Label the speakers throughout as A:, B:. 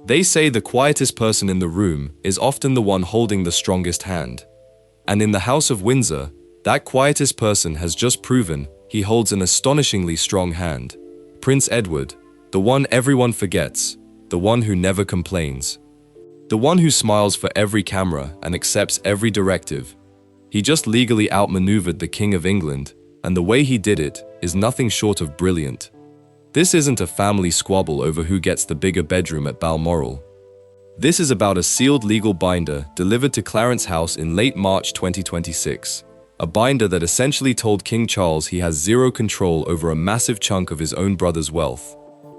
A: They say the quietest person in the room is often the one holding the strongest hand. And in the House of Windsor, that quietest person has just proven he holds an astonishingly strong hand. Prince Edward, the one everyone forgets, the one who never complains. The one who smiles for every camera and accepts every directive. He just legally outmaneuvered the King of England, and the way he did it is nothing short of brilliant. This isn't a family squabble over who gets the bigger bedroom at Balmoral. This is about a sealed legal binder delivered to Clarence House in late March 2026. A binder that essentially told King Charles he has zero control over a massive chunk of his own brother's wealth.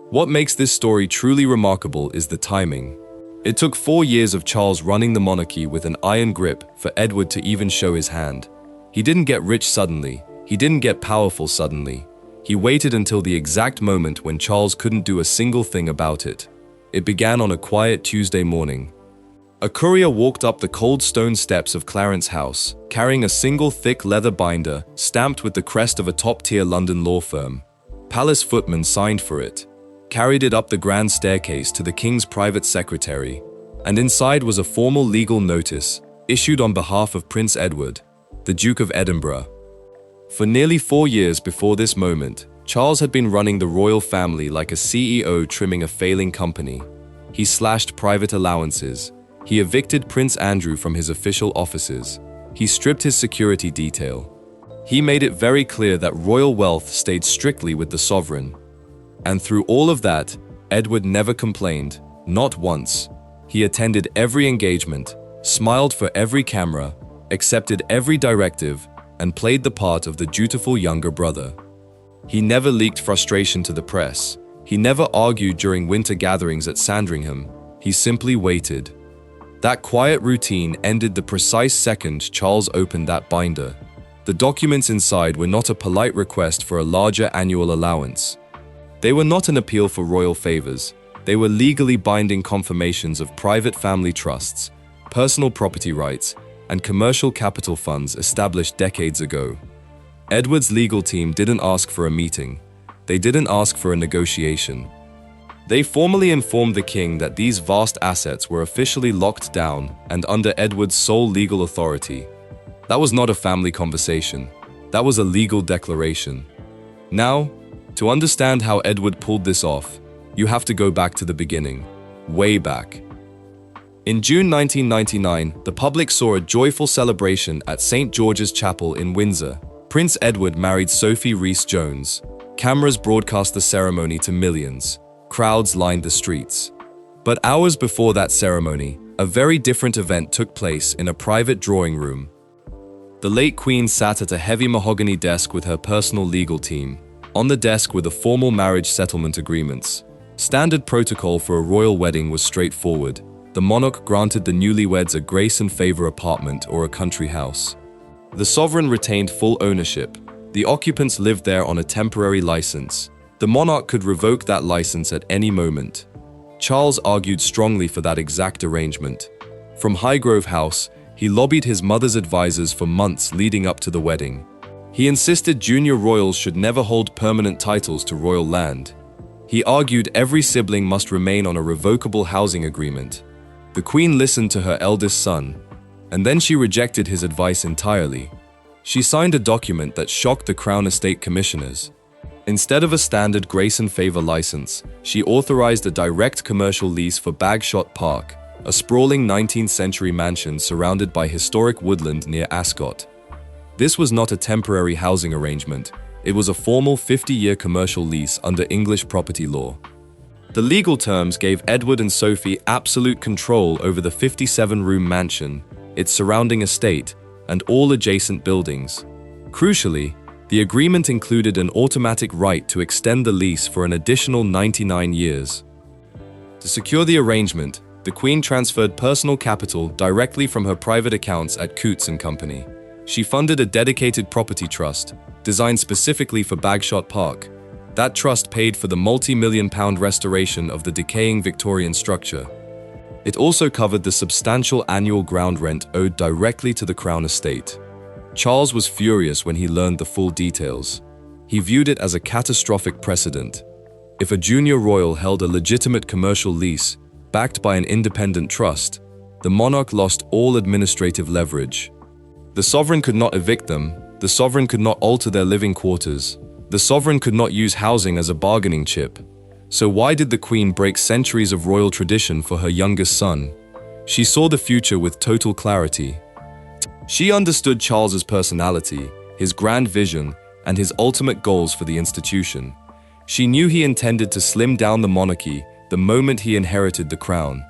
A: What makes this story truly remarkable is the timing. It took 4 years of Charles running the monarchy with an iron grip for Edward to even show his hand. He didn't get rich suddenly. He didn't get powerful suddenly. He waited until the exact moment when Charles couldn't do a single thing about it. It began on a quiet Tuesday morning. A courier walked up the cold stone steps of Clarence House, carrying a single thick leather binder stamped with the crest of a top-tier London law firm. Palace footmen signed for it, carried it up the grand staircase to the King's private secretary, and inside was a formal legal notice issued on behalf of Prince Edward, the Duke of Edinburgh. For nearly 4 years before this moment, Charles had been running the royal family like a CEO trimming a failing company. He slashed private allowances. He evicted Prince Andrew from his official offices. He stripped his security detail. He made it very clear that royal wealth stayed strictly with the sovereign. And through all of that, Edward never complained, not once. He attended every engagement, smiled for every camera, accepted every directive, and played the part of the dutiful younger brother. He never leaked frustration to the press. He never argued during winter gatherings at Sandringham. He simply waited. That quiet routine ended the precise second Charles opened that binder. The documents inside were not a polite request for a larger annual allowance. They were not an appeal for royal favors. They were legally binding confirmations of private family trusts, personal property rights, and commercial capital funds established decades ago. Edward's legal team didn't ask for a meeting. They didn't ask for a negotiation. They formally informed the king that these vast assets were officially locked down and under Edward's sole legal authority. That was not a family conversation. That was a legal declaration. Now, to understand how Edward pulled this off, you have to go back to the beginning, way back. In June 1999, the public saw a joyful celebration at St. George's Chapel in Windsor. Prince Edward married Sophie Rhys-Jones. Cameras broadcast the ceremony to millions. Crowds lined the streets. But hours before that ceremony, a very different event took place in a private drawing room. The late Queen sat at a heavy mahogany desk with her personal legal team. On the desk were the formal marriage settlement agreements. Standard protocol for a royal wedding was straightforward. The monarch granted the newlyweds a grace and favor apartment or a country house. The sovereign retained full ownership. The occupants lived there on a temporary license. The monarch could revoke that license at any moment. Charles argued strongly for that exact arrangement. From Highgrove House, he lobbied his mother's advisors for months leading up to the wedding. He insisted junior royals should never hold permanent titles to royal land. He argued every sibling must remain on a revocable housing agreement. The Queen listened to her eldest son, and then she rejected his advice entirely. She signed a document that shocked the Crown Estate Commissioners. Instead of a standard grace and favor license, she authorized a direct commercial lease for Bagshot Park, a sprawling 19th-century mansion surrounded by historic woodland near Ascot. This was not a temporary housing arrangement. It was a formal 50-year commercial lease under English property law. The legal terms gave Edward and Sophie absolute control over the 57-room mansion, its surrounding estate, and all adjacent buildings. Crucially, the agreement included an automatic right to extend the lease for an additional 99 years. To secure the arrangement, the Queen transferred personal capital directly from her private accounts at Coutts & Company. She funded a dedicated property trust, designed specifically for Bagshot Park. That trust paid for the multi-million-pound restoration of the decaying Victorian structure. It also covered the substantial annual ground rent owed directly to the Crown Estate. Charles was furious when he learned the full details. He viewed it as a catastrophic precedent. If a junior royal held a legitimate commercial lease, backed by an independent trust, the monarch lost all administrative leverage. The sovereign could not evict them, the sovereign could not alter their living quarters, the sovereign could not use housing as a bargaining chip. So why did the Queen break centuries of royal tradition for her youngest son? She saw the future with total clarity. She understood Charles's personality, his grand vision, and his ultimate goals for the institution. She knew he intended to slim down the monarchy the moment he inherited the crown.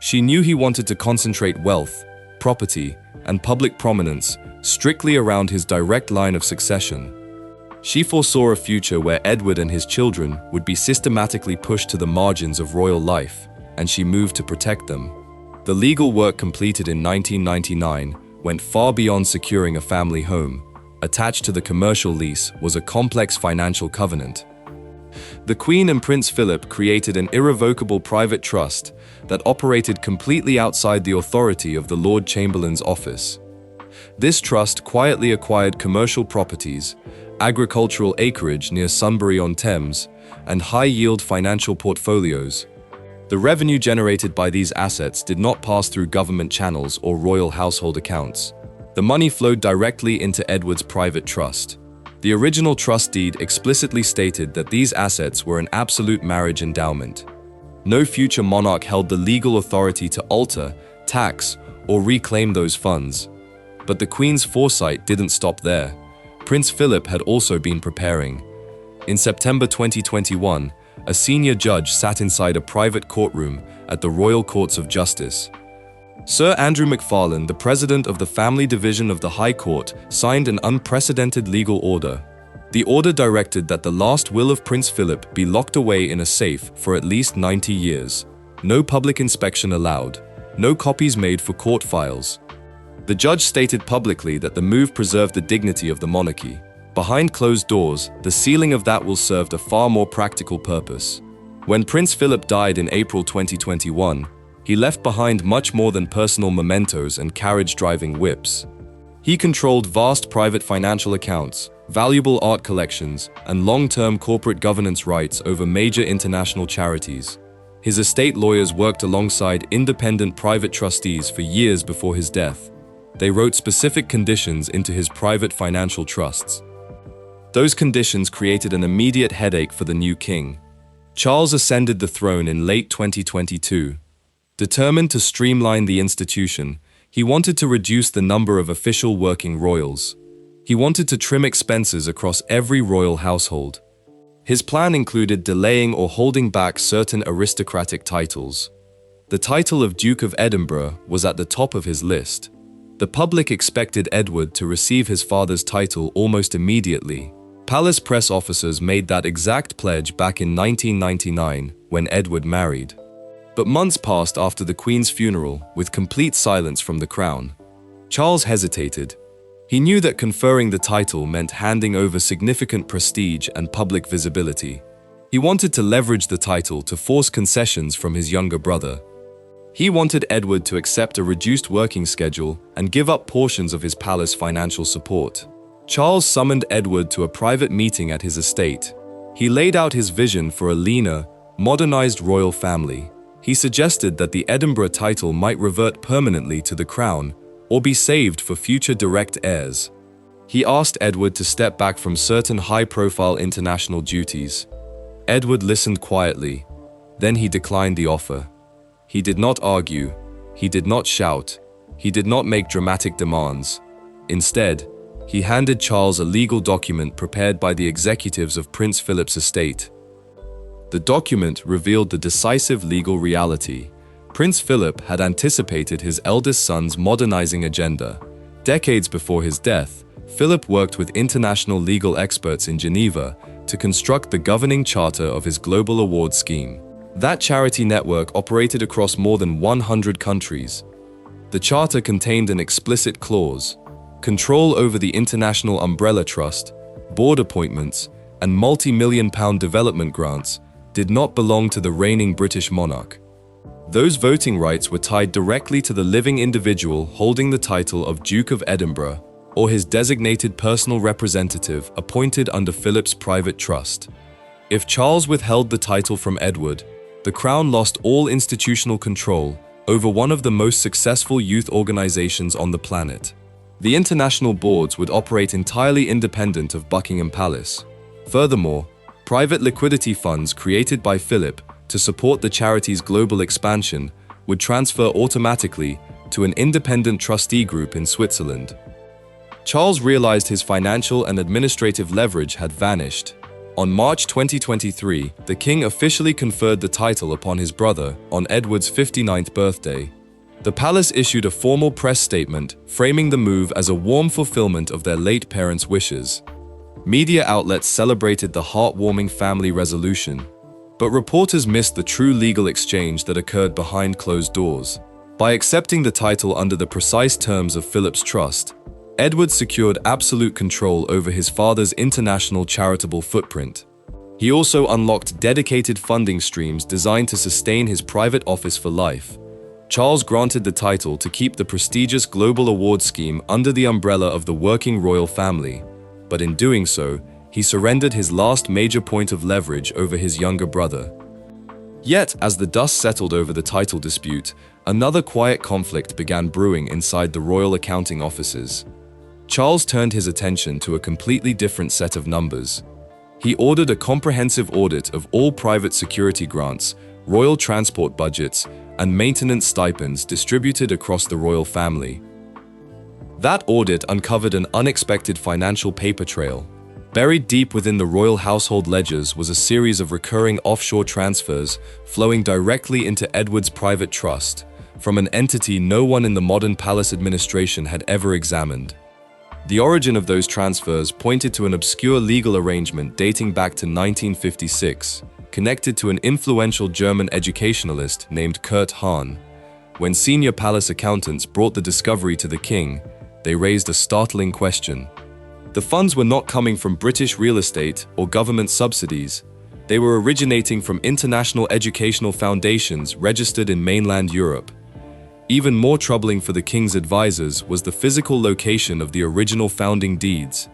A: She knew he wanted to concentrate wealth, property, and public prominence strictly around his direct line of succession. She foresaw a future where Edward and his children would be systematically pushed to the margins of royal life, and she moved to protect them. The legal work completed in 1999 went far beyond securing a family home. Attached to the commercial lease was a complex financial covenant. The Queen and Prince Philip created an irrevocable private trust that operated completely outside the authority of the Lord Chamberlain's office. This trust quietly acquired commercial properties, agricultural acreage near Sunbury-on-Thames, and high-yield financial portfolios. The revenue generated by these assets did not pass through government channels or royal household accounts. The money flowed directly into Edward's private trust. The original trust deed explicitly stated that these assets were an absolute marriage endowment. No future monarch held the legal authority to alter, tax, or reclaim those funds. But the Queen's foresight didn't stop there. Prince Philip had also been preparing. In September 2021, a senior judge sat inside a private courtroom at the Royal Courts of Justice. Sir Andrew McFarlane, the president of the Family Division of the High Court, signed an unprecedented legal order. The order directed that the last will of Prince Philip be locked away in a safe for at least 90 years. No public inspection allowed. No copies made for court files. The judge stated publicly that the move preserved the dignity of the monarchy. Behind closed doors, the sealing of that will served a far more practical purpose. When Prince Philip died in April 2021, he left behind much more than personal mementos and carriage-driving whips. He controlled vast private financial accounts, valuable art collections, and long-term corporate governance rights over major international charities. His estate lawyers worked alongside independent private trustees for years before his death. They wrote specific conditions into his private financial trusts. Those conditions created an immediate headache for the new king. Charles ascended the throne in late 2022. Determined to streamline the institution, he wanted to reduce the number of official working royals. He wanted to trim expenses across every royal household. His plan included delaying or holding back certain aristocratic titles. The title of Duke of Edinburgh was at the top of his list. The public expected Edward to receive his father's title almost immediately. Palace press officers made that exact pledge back in 1999 when Edward married. But months passed after the Queen's funeral with complete silence from the crown. Charles hesitated. He knew that conferring the title meant handing over significant prestige and public visibility. He wanted to leverage the title to force concessions from his younger brother. He wanted Edward to accept a reduced working schedule and give up portions of his palace financial support. Charles summoned Edward to a private meeting at his estate. He laid out his vision for a leaner, modernized royal family. He suggested that the Edinburgh title might revert permanently to the crown or be saved for future direct heirs. He asked Edward to step back from certain high-profile international duties. Edward listened quietly. Then he declined the offer. He did not argue. He did not shout. He did not make dramatic demands. Instead, he handed Charles a legal document prepared by the executives of Prince Philip's estate. The document revealed the decisive legal reality. Prince Philip had anticipated his eldest son's modernizing agenda. Decades before his death, Philip worked with international legal experts in Geneva to construct the governing charter of his global award scheme. That charity network operated across more than 100 countries. The charter contained an explicit clause: control over the International Umbrella Trust, board appointments, and multi-million-pound development grants did not belong to the reigning British monarch. Those voting rights were tied directly to the living individual holding the title of Duke of Edinburgh or his designated personal representative appointed under Philip's private trust. If Charles withheld the title from Edward, the Crown lost all institutional control over one of the most successful youth organizations on the planet. The international boards would operate entirely independent of Buckingham Palace. Furthermore, private liquidity funds created by Philip to support the charity's global expansion would transfer automatically to an independent trustee group in Switzerland. Charles realized his financial and administrative leverage had vanished. On March 2023, the king officially conferred the title upon his brother on Edward's 59th birthday. The palace issued a formal press statement framing the move as a warm fulfillment of their late parents' wishes. Media outlets celebrated the heartwarming family resolution, but reporters missed the true legal exchange that occurred behind closed doors. By accepting the title under the precise terms of Philip's trust, Edward secured absolute control over his father's international charitable footprint. He also unlocked dedicated funding streams designed to sustain his private office for life. Charles granted the title to keep the prestigious global award scheme under the umbrella of the working royal family, but in doing so, he surrendered his last major point of leverage over his younger brother. Yet, as the dust settled over the title dispute, another quiet conflict began brewing inside the royal accounting offices. Charles turned his attention to a completely different set of numbers. He ordered a comprehensive audit of all private security grants, royal transport budgets, and maintenance stipends distributed across the royal family. That audit uncovered an unexpected financial paper trail. Buried deep within the royal household ledgers was a series of recurring offshore transfers flowing directly into Edward's private trust, from an entity no one in the modern palace administration had ever examined. The origin of those transfers pointed to an obscure legal arrangement dating back to 1956, connected to an influential German educationalist named Kurt Hahn. When senior palace accountants brought the discovery to the king, they raised a startling question. The funds were not coming from British real estate or government subsidies. They were originating from international educational foundations registered in mainland Europe. Even more troubling for the king's advisors was the physical location of the original founding deeds.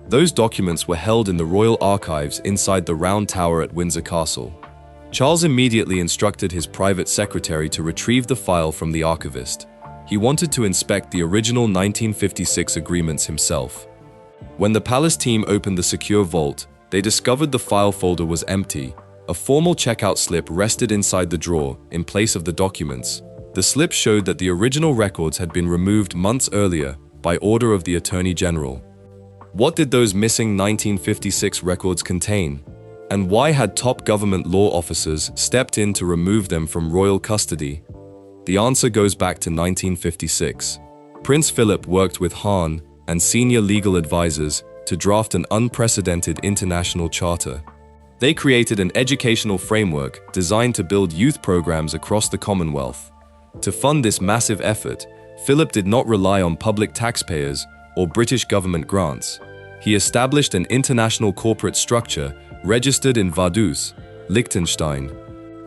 A: Those documents were held in the royal archives inside the Round Tower at Windsor Castle. Charles immediately instructed his private secretary to retrieve the file from the archivist. He wanted to inspect the original 1956 agreements himself. When the palace team opened the secure vault, they discovered the file folder was empty. A formal checkout slip rested inside the drawer, in place of the documents. The slip showed that the original records had been removed months earlier by order of the Attorney General. What did those missing 1956 records contain? And why had top government law officers stepped in to remove them from royal custody? The answer goes back to 1956. Prince Philip worked with Hahn and senior legal advisors to draft an unprecedented international charter. They created an educational framework designed to build youth programs across the Commonwealth. To fund this massive effort, Philip did not rely on public taxpayers or British government grants. He established an international corporate structure registered in Vaduz, Liechtenstein.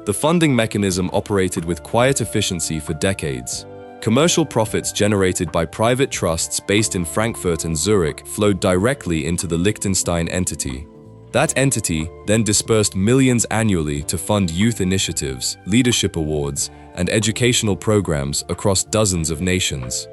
A: The funding mechanism operated with quiet efficiency for decades. Commercial profits generated by private trusts based in Frankfurt and Zurich flowed directly into the Liechtenstein entity. That entity then dispersed millions annually to fund youth initiatives, leadership awards, and educational programs across dozens of nations.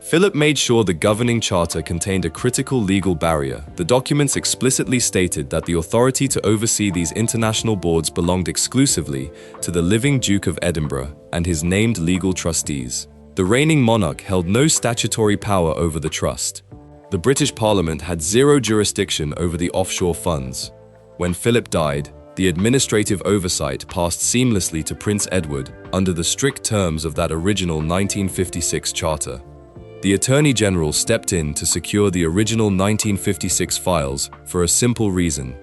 A: Philip made sure the governing charter contained a critical legal barrier. The documents explicitly stated that the authority to oversee these international boards belonged exclusively to the living Duke of Edinburgh and his named legal trustees. The reigning monarch held no statutory power over the trust. The British Parliament had zero jurisdiction over the offshore funds. When Philip died, the administrative oversight passed seamlessly to Prince Edward under the strict terms of that original 1956 charter. The Attorney General stepped in to secure the original 1956 files for a simple reason.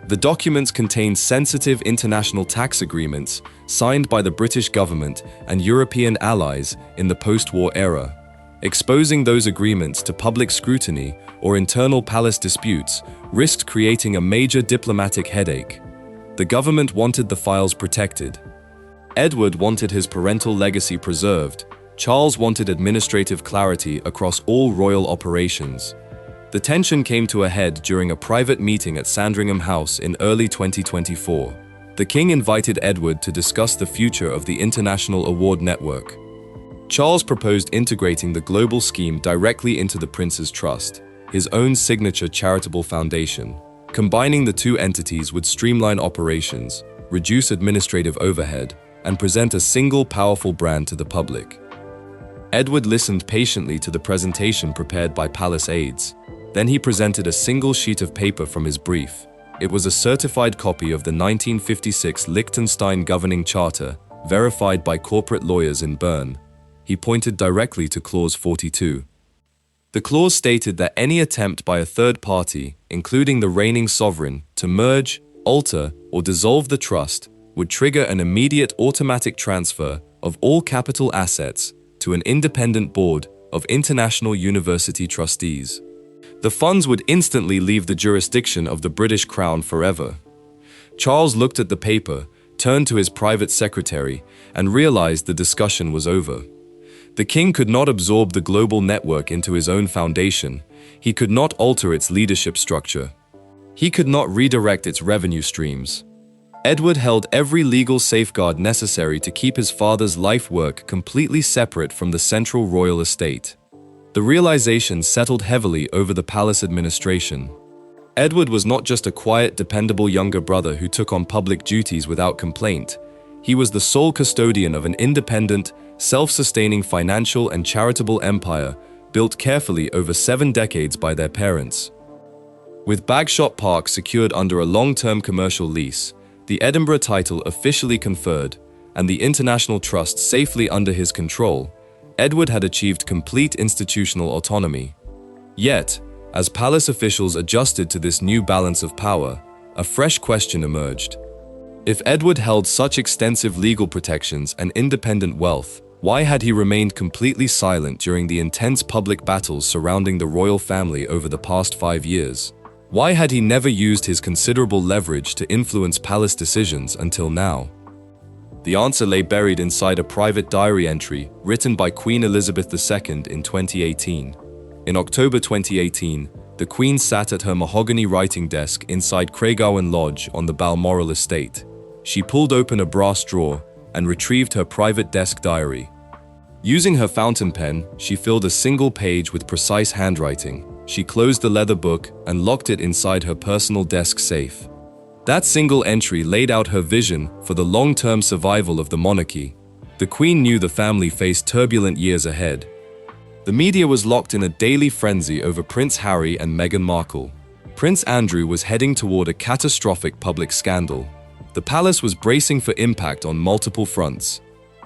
A: The documents contained sensitive international tax agreements signed by the British government and European allies in the post-war era. Exposing those agreements to public scrutiny or internal palace disputes risked creating a major diplomatic headache. The government wanted the files protected. Edward wanted his parental legacy preserved. Charles wanted administrative clarity across all royal operations. The tension came to a head during a private meeting at Sandringham House in early 2024. The king invited Edward to discuss the future of the international award network. Charles proposed integrating the global scheme directly into the prince's trust, his own signature charitable foundation. Combining the two entities would streamline operations, reduce administrative overhead, and present a single powerful brand to the public. Edward listened patiently to the presentation prepared by palace aides. Then he presented a single sheet of paper from his brief. It was a certified copy of the 1956 Liechtenstein governing charter, verified by corporate lawyers in Bern. He pointed directly to Clause 42. The clause stated that any attempt by a third party, including the reigning sovereign, to merge, alter, or dissolve the trust would trigger an immediate automatic transfer of all capital assets to an independent board of international university trustees. The funds would instantly leave the jurisdiction of the British Crown forever. Charles looked at the paper, turned to his private secretary, and realized the discussion was over. The king could not absorb the global network into his own foundation. He could not alter its leadership structure. He could not redirect its revenue streams. Edward held every legal safeguard necessary to keep his father's life work completely separate from the central royal estate. The realization settled heavily over the palace administration. Edward was not just a quiet, dependable younger brother who took on public duties without complaint. He was the sole custodian of an independent, self-sustaining financial and charitable empire built carefully over 7 decades by their parents. With Bagshot Park secured under a long-term commercial lease, the Edinburgh title officially conferred, and the international trust safely under his control, Edward had achieved complete institutional autonomy. Yet, as palace officials adjusted to this new balance of power, a fresh question emerged. If Edward held such extensive legal protections and independent wealth, why had he remained completely silent during the intense public battles surrounding the royal family over the past 5 years? Why had he never used his considerable leverage to influence palace decisions until now? The answer lay buried inside a private diary entry written by Queen Elizabeth II in 2018. In October 2018, the Queen sat at her mahogany writing desk inside Craiggowan Lodge on the Balmoral estate. She pulled open a brass drawer and retrieved her private desk diary. Using her fountain pen, she filled a single page with precise handwriting. She closed the leather book and locked it inside her personal desk safe. That single entry laid out her vision for the long-term survival of the monarchy. The Queen knew the family faced turbulent years ahead. The media was locked in a daily frenzy over Prince Harry and Meghan Markle. Prince Andrew was heading toward a catastrophic public scandal. The palace was bracing for impact on multiple fronts.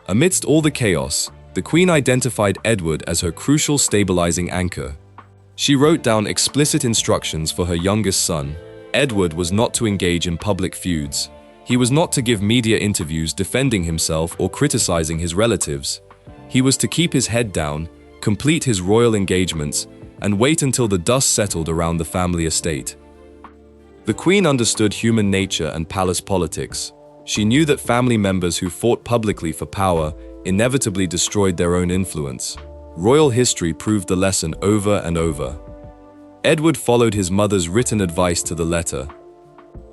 A: Amidst all the chaos, the Queen identified Edward as her crucial stabilizing anchor. She wrote down explicit instructions for her youngest son. Edward was not to engage in public feuds. He was not to give media interviews defending himself or criticizing his relatives. He was to keep his head down, complete his royal engagements, and wait until the dust settled around the family estate. The Queen understood human nature and palace politics. She knew that family members who fought publicly for power inevitably destroyed their own influence. Royal history proved the lesson over and over. Edward followed his mother's written advice to the letter.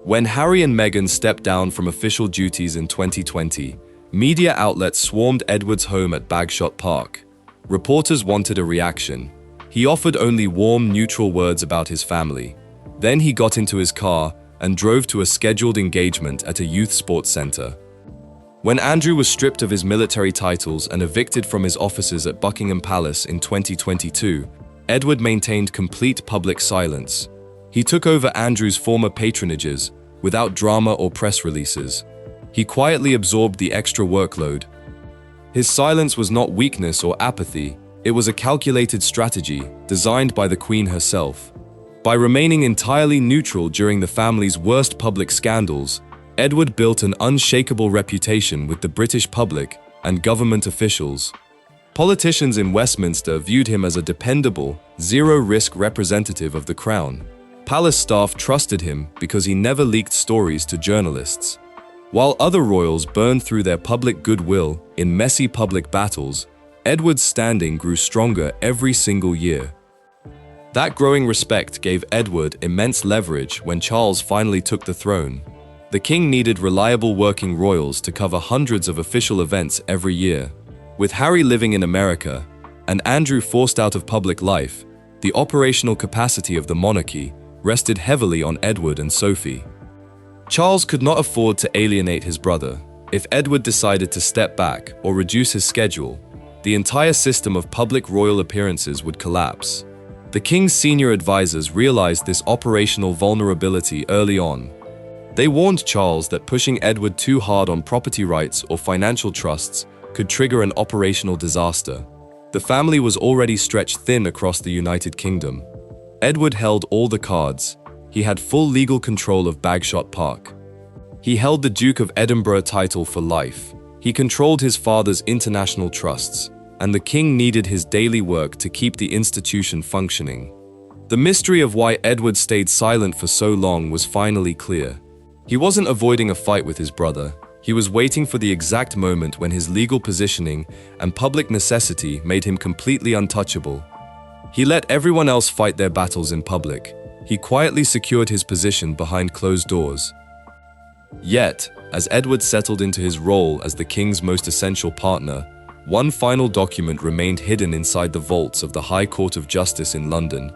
A: When Harry and Meghan stepped down from official duties in 2020, media outlets swarmed Edward's home at Bagshot Park. Reporters wanted a reaction. He offered only warm, neutral words about his family. Then he got into his car and drove to a scheduled engagement at a youth sports center. When Andrew was stripped of his military titles and evicted from his offices at Buckingham Palace in 2022, Edward maintained complete public silence. He took over Andrew's former patronages without drama or press releases. He quietly absorbed the extra workload. His silence was not weakness or apathy, it was a calculated strategy designed by the Queen herself. By remaining entirely neutral during the family's worst public scandals, Edward built an unshakable reputation with the British public and government officials. Politicians in Westminster viewed him as a dependable, zero-risk representative of the Crown. Palace staff trusted him because he never leaked stories to journalists. While other royals burned through their public goodwill in messy public battles, Edward's standing grew stronger every single year. That growing respect gave Edward immense leverage when Charles finally took the throne. The king needed reliable working royals to cover hundreds of official events every year. With Harry living in America and Andrew forced out of public life, the operational capacity of the monarchy rested heavily on Edward and Sophie. Charles could not afford to alienate his brother. If Edward decided to step back or reduce his schedule, the entire system of public royal appearances would collapse. The king's senior advisors realized this operational vulnerability early on. They warned Charles that pushing Edward too hard on property rights or financial trusts could trigger an operational disaster. The family was already stretched thin across the United Kingdom. Edward held all the cards. He had full legal control of Bagshot Park. He held the Duke of Edinburgh title for life. He controlled his father's international trusts, and the king needed his daily work to keep the institution functioning. The mystery of why Edward stayed silent for so long was finally clear. He wasn't avoiding a fight with his brother. He was waiting for the exact moment when his legal positioning and public necessity made him completely untouchable. He let everyone else fight their battles in public. He quietly secured his position behind closed doors. Yet, as Edward settled into his role as the king's most essential partner, one final document remained hidden inside the vaults of the High Court of Justice in London.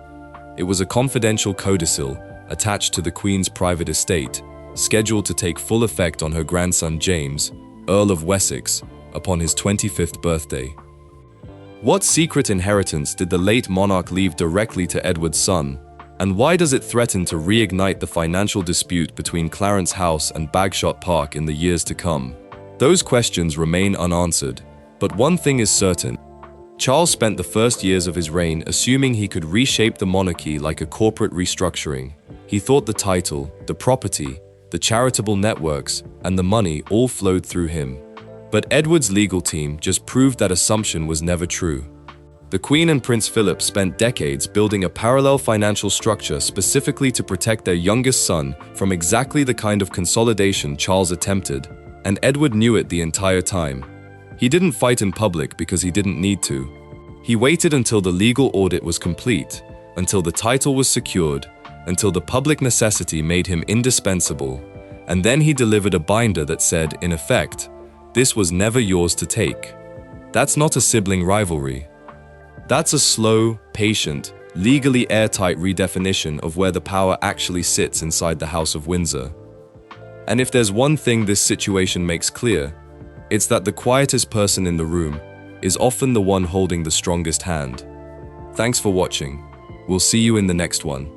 A: It was a confidential codicil attached to the Queen's private estate, scheduled to take full effect on her grandson James, Earl of Wessex, upon his 25th birthday. What secret inheritance did the late monarch leave directly to Edward's son, and why does it threaten to reignite the financial dispute between Clarence House and Bagshot Park in the years to come? Those questions remain unanswered, but one thing is certain. Charles spent the first years of his reign assuming he could reshape the monarchy like a corporate restructuring. He thought the title, the property, the charitable networks, and the money all flowed through him. But Edward's legal team just proved that assumption was never true. The Queen and Prince Philip spent decades building a parallel financial structure specifically to protect their youngest son from exactly the kind of consolidation Charles attempted, and Edward knew it the entire time. He didn't fight in public because he didn't need to. He waited until the legal audit was complete, until the title was secured, until the public necessity made him indispensable, and then he delivered a binder that said, in effect, "This was never yours to take." That's not a sibling rivalry. That's a slow, patient, legally airtight redefinition of where the power actually sits inside the House of Windsor. And if there's one thing this situation makes clear, it's that the quietest person in the room is often the one holding the strongest hand. Thanks for watching. We'll see you in the next one.